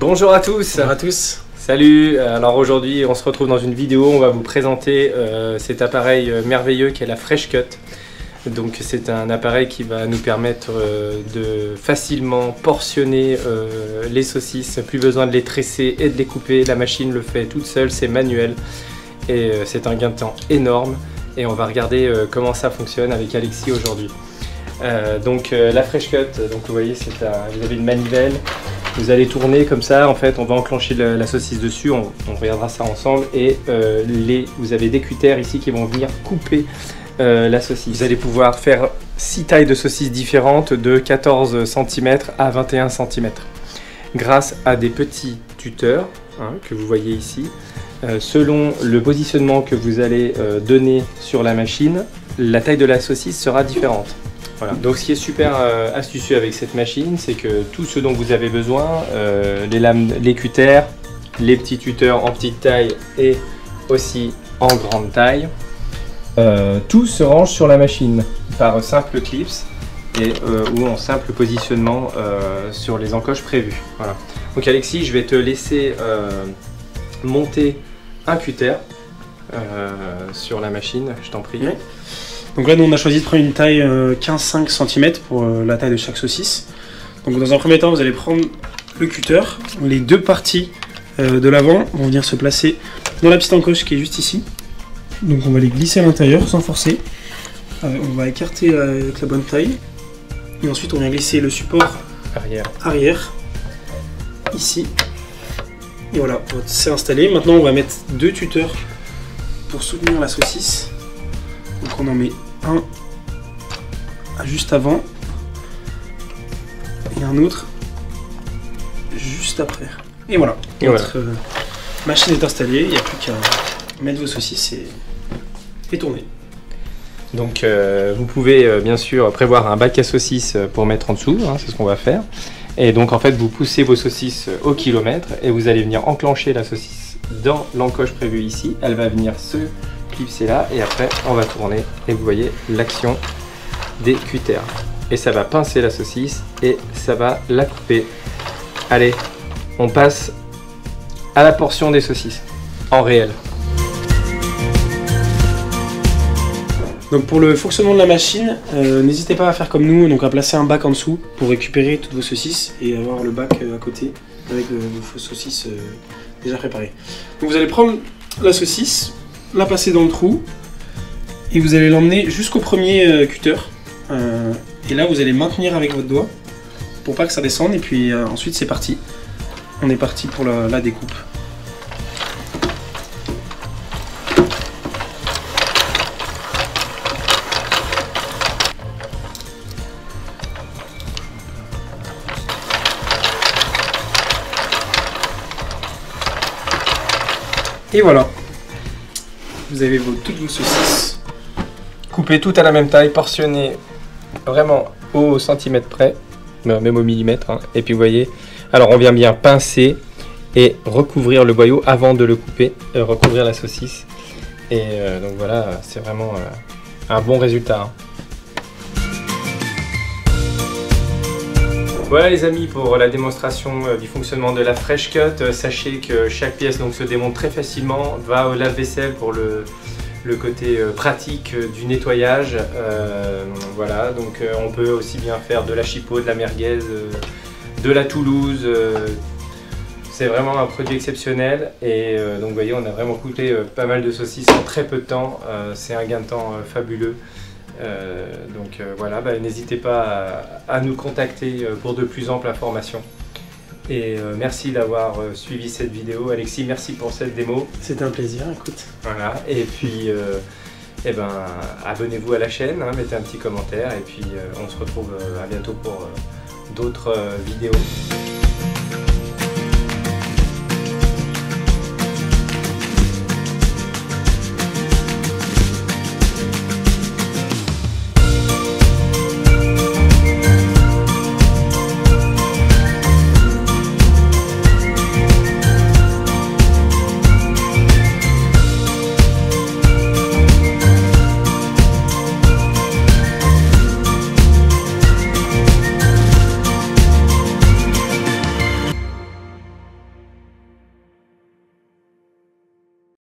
Bonjour à tous. Bonjour à tous. Salut, alors aujourd'hui on se retrouve dans une vidéo, on va vous présenter cet appareil merveilleux qui est la Fresh Cut. Donc c'est un appareil qui va nous permettre de facilement portionner les saucisses, plus besoin de les tresser et de les couper, la machine le fait toute seule, c'est manuel et c'est un gain de temps énorme et on va regarder comment ça fonctionne avec Alexis aujourd'hui. La Fresh Cut, donc vous voyez vous avez une manivelle, vous allez tourner comme ça, en fait on va enclencher la saucisse dessus, on regardera ça ensemble et vous avez des cutters ici qui vont venir couper la saucisse. Vous allez pouvoir faire 6 tailles de saucisses différentes de 14 cm à 21 cm grâce à des petits tuteurs que vous voyez ici. Selon le positionnement que vous allez donner sur la machine, la taille de la saucisse sera différente. Voilà. Donc ce qui est super astucieux avec cette machine, c'est que tout ce dont vous avez besoin, les lames, les cutters, les petits tuteurs en petite taille et aussi en grande taille, tout se range sur la machine par simple clips ou en simple positionnement sur les encoches prévues. Voilà. Donc Alexis, je vais te laisser monter un cutter sur la machine, je t'en prie. Oui. Donc là, nous on a choisi de prendre une taille 15-5 cm pour la taille de chaque saucisse. Donc dans un premier temps, vous allez prendre le cutter. Les deux parties de l'avant vont venir se placer dans la petite encoche qui est juste ici. Donc on va les glisser à l'intérieur sans forcer. On va écarter avec la bonne taille. Et ensuite on vient glisser le support arrière ici. Et voilà, c'est installé. Maintenant on va mettre deux tuteurs pour soutenir la saucisse. Donc on en met un juste avant et un autre juste après. Et voilà, notre machine est installée, il n'y a plus qu'à mettre vos saucisses et tourner. Donc vous pouvez bien sûr prévoir un bac à saucisses pour mettre en dessous, c'est ce qu'on va faire. Et donc en fait vous poussez vos saucisses au kilomètre et vous allez venir enclencher la saucisse dans l'encoche prévue ici. Elle va venir se clipser là et après on va tourner et vous voyez l'action des cutters. Et ça va pincer la saucisse et ça va la couper. Allez, on passe à la portion des saucisses en réel. Donc pour le fonctionnement de la machine, n'hésitez pas à faire comme nous, donc à placer un bac en dessous pour récupérer toutes vos saucisses et avoir le bac à côté avec vos saucisses déjà préparées. Donc vous allez prendre la saucisse, la passer dans le trou et vous allez l'emmener jusqu'au premier cutter. Et là vous allez maintenir avec votre doigt pour pas que ça descende et puis ensuite c'est parti. On est parti pour la découpe. Et voilà, vous avez toutes vos saucisses. Coupez toutes à la même taille, portionnées vraiment au centimètre près, même au millimètre. Et puis vous voyez, alors on vient bien pincer et recouvrir le boyau avant de le couper, recouvrir la saucisse. Et donc voilà, c'est vraiment un bon résultat. Voilà les amis pour la démonstration du fonctionnement de la Fresh Cut. Sachez que chaque pièce donc, se démonte très facilement, va au lave-vaisselle pour le côté pratique du nettoyage. Voilà, donc on peut aussi bien faire de la chipot, de la merguez, de la Toulouse. C'est vraiment un produit exceptionnel et donc vous voyez on a vraiment coupé pas mal de saucisses en très peu de temps. C'est un gain de temps fabuleux. Voilà, n'hésitez pas à nous contacter pour de plus amples informations. Et merci d'avoir suivi cette vidéo. Alexis, merci pour cette démo. C'était un plaisir, écoute. Voilà, et puis abonnez-vous à la chaîne, mettez un petit commentaire et puis on se retrouve à bientôt pour d'autres vidéos.